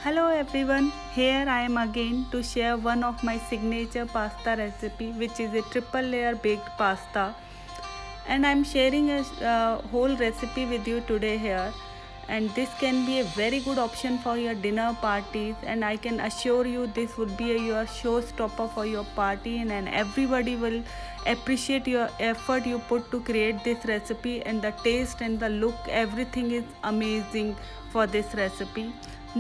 Hello everyone, here I am again to share one of my signature pasta recipe, which is a triple layer baked pasta, and I am sharing a whole recipe with you today here. And this can be a very good option for your dinner parties, and I can assure you this would be your showstopper for your party, and everybody will appreciate your effort you put to create this recipe, and the taste and the look, everything is amazing for this recipe.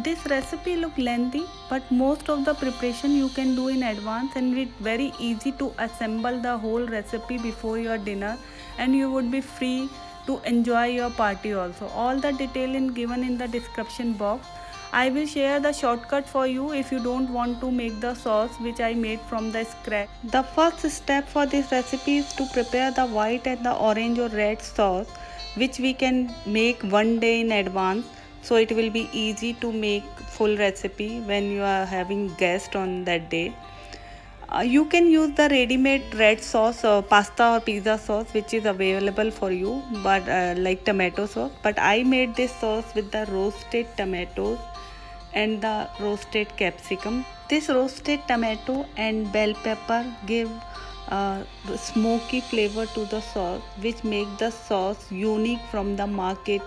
This recipe look lengthy, but most of the preparation you can do in advance, and it's very easy to assemble the whole recipe before your dinner, and you would be free to enjoy your party also. All the detail is given in the description box. I will share the shortcut for you if you don't want to make the sauce which I made from the scratch. The first step for this recipe is to prepare the white and the orange or red sauce, which we can make one day in advance, so it will be easy to make full recipe when you are having guest on that day. You can use the ready-made red sauce or pasta or pizza sauce which is available for you, but like tomato sauce, but I made this sauce with the roasted tomatoes and the roasted capsicum. This roasted tomato and bell pepper give smoky flavor to the sauce, which make the sauce unique from the market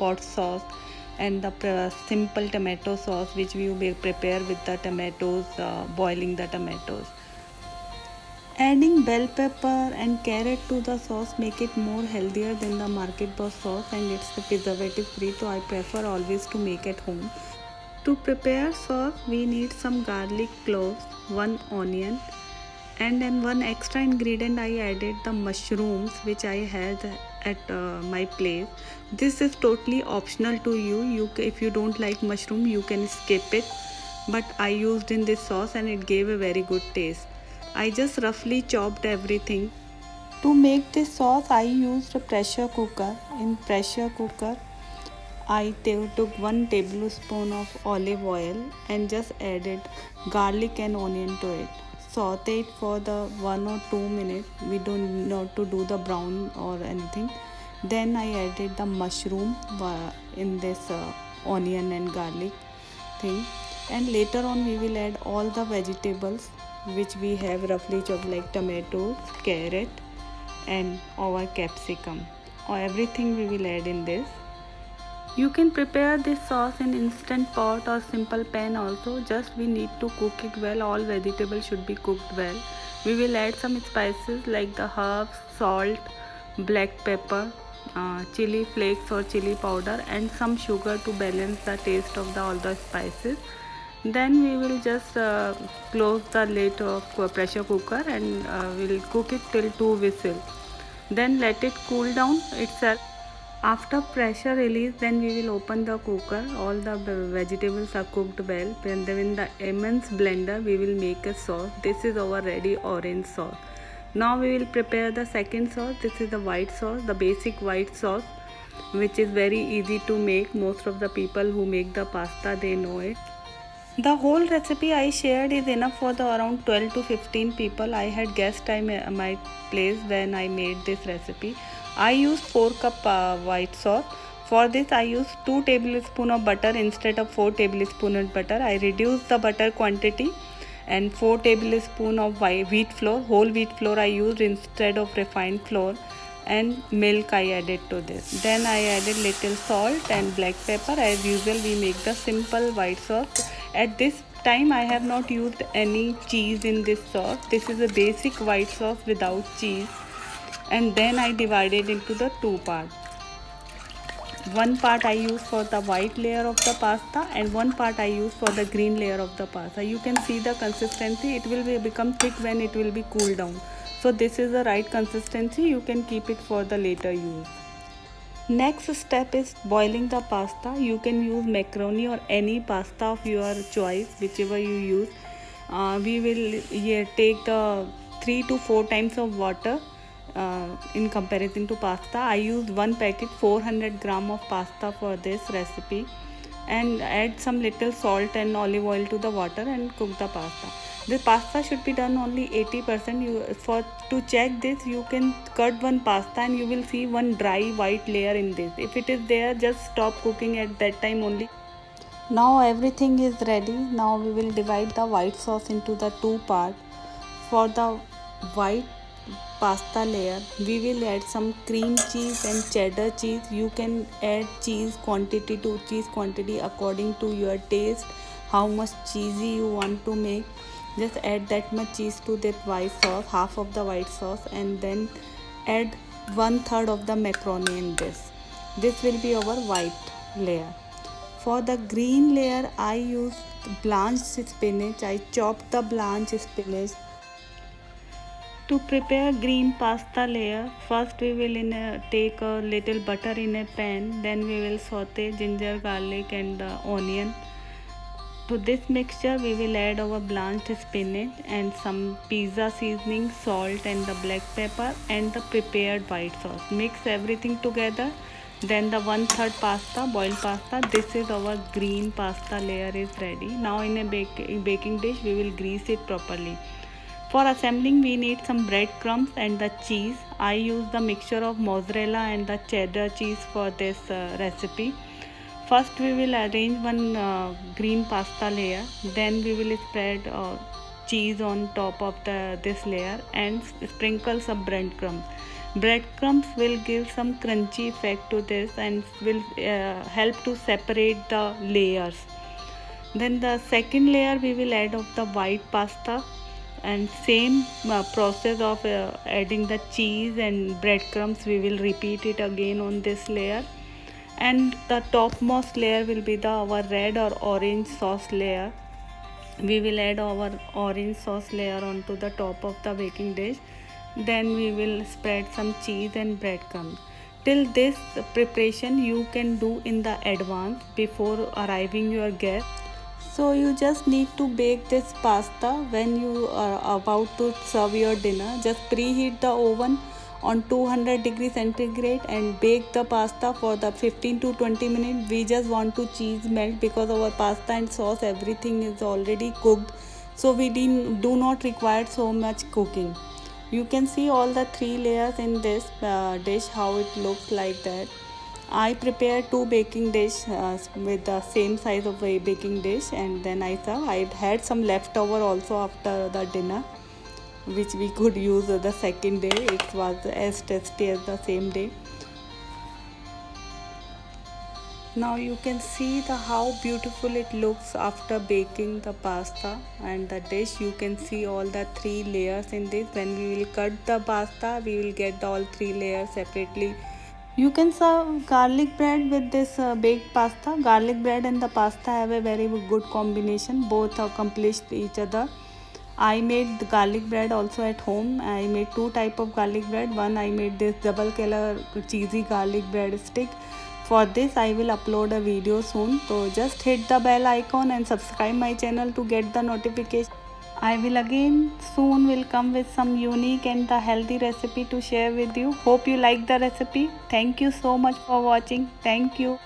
bought sauce and the simple tomato sauce which we will prepare with the tomatoes, boiling the tomatoes. Adding bell pepper and carrot to the sauce make it more healthier than the market bought sauce, and it's the preservative free, so I prefer always to make at home. To prepare sauce we need some garlic cloves, 1 onion, and then one extra ingredient I added the mushrooms which I had at my place. This is totally optional to you. If you don't like mushroom you can skip it, but I used in this sauce and it gave a very good taste. I just roughly chopped everything. To make this sauce I used a pressure cooker. In pressure cooker I took 1 tablespoon of olive oil and just added garlic and onion to it. Saute it for the 1 or 2 minutes. We don't need to do the brown or anything. Then I added the mushroom in this onion and garlic thing, and later on we will add all the vegetables which we have roughly chopped, like tomatoes, carrot and our capsicum, or everything we will add in this. You can prepare this sauce in instant pot or simple pan also. Just we need to cook it well. All vegetables should be cooked well. We will add some spices like the herbs, salt, black pepper, chili flakes or chili powder, and some sugar to balance the taste of all the spices. Then we will just close the lid of pressure cooker and we'll cook it till 2 whistles. Then let it cool down itself. After pressure release, then we will open the cooker. All the vegetables are cooked well. Then in the immense blender we will make a sauce. This is our ready orange sauce. Now we will prepare the second sauce. This is the white sauce, the basic white sauce, which is very easy to make. Most of the people who make the pasta, they know it. The whole recipe I shared is enough for the around 12 to 15 people. I had guest time at my place when I made this recipe. I used 4 cup white sauce. For this I used 2 tablespoons of butter instead of 4 tablespoons of butter. I reduced the butter quantity, and 4 tablespoons of wheat flour, whole wheat flour I used instead of refined flour, and milk I added to this. Then I added little salt and black pepper. As usual we make the simple white sauce. At this time I have not used any cheese in this sauce. This is a basic white sauce without cheese. And then I divided into the 2 parts. One part I use for the white layer of the pasta and one part I use for the green layer of the pasta. You can see the consistency. It will become thick when it will be cooled down. So this is the right consistency. You can keep it for the later use. Next step is boiling the pasta. You can use macaroni or any pasta of your choice, whichever you use. We will take the 3 to 4 times of water. In comparison to pasta, I used 1 packet 400 gram of pasta for this recipe, and add some little salt and olive oil to the water and cook the pasta. The pasta should be done only 80%. To check this, you can cut one pasta and you will see one dry white layer in this. If it is there, just stop cooking at that time only. Now everything is ready. Now we will divide the white sauce into the two parts. For the white pasta layer, we will add some cream cheese and cheddar cheese. You can add cheese quantity according to your taste, how much cheesy you want to make. Just add that much cheese to that white sauce, half of the white sauce, and then add 1/3 of the macaroni in this. This will be our white layer. For the green layer, I use blanched spinach. I chop the blanched spinach. To prepare green pasta layer, first we will take a little butter in a pan. Then we will saute ginger, garlic and the onion. To this mixture, we will add our blanched spinach and some pizza seasoning, salt and the black pepper and the prepared white sauce. Mix everything together. Then the 1/3 pasta, boiled pasta. This is our green pasta layer is ready. Now in a baking dish, we will grease it properly. For assembling, we need some breadcrumbs and the cheese. I use the mixture of mozzarella and the cheddar cheese for this recipe. First, we will arrange one green pasta layer. Then we will spread cheese on top of this layer and sprinkle some breadcrumbs. Breadcrumbs will give some crunchy effect to this and will help to separate the layers. Then the second layer we will add of the white pasta, and same process of adding the cheese and breadcrumbs we will repeat it again on this layer. And the topmost layer will be our red or orange sauce layer. We will add our orange sauce layer onto the top of the baking dish. Then we will spread some cheese and breadcrumbs. Till this preparation you can do in the advance before arriving your guest. So you just need to bake this pasta when you are about to serve your dinner. Just preheat the oven on 200 degrees centigrade and bake the pasta for the 15 to 20 minutes. We just want to cheese melt because our pasta and sauce everything is already cooked, so we do not require so much cooking. You can see all the 3 layers in this dish, how it looks like that. I prepare 2 baking dish with the same size of a baking dish, and then I serve. I had some leftover also after the dinner, which we could use the second day. It was as tasty as the same day. Now you can see how beautiful it looks after baking the pasta and the dish. You can see all the 3 layers in this. When we will cut the pasta, we will get all 3 layers separately. You can serve garlic bread with this baked pasta. Garlic bread and the pasta have a very good combination. Both accomplish each other. I made the garlic bread also at home. I made 2 type of garlic bread. One, I made this double color cheesy garlic bread stick. For this I will upload a video soon, so just hit the bell icon and subscribe my channel to get the notification. I will again soon will come with some unique and the healthy recipe to share with you. Hope you like the recipe. Thank you so much for watching. Thank you.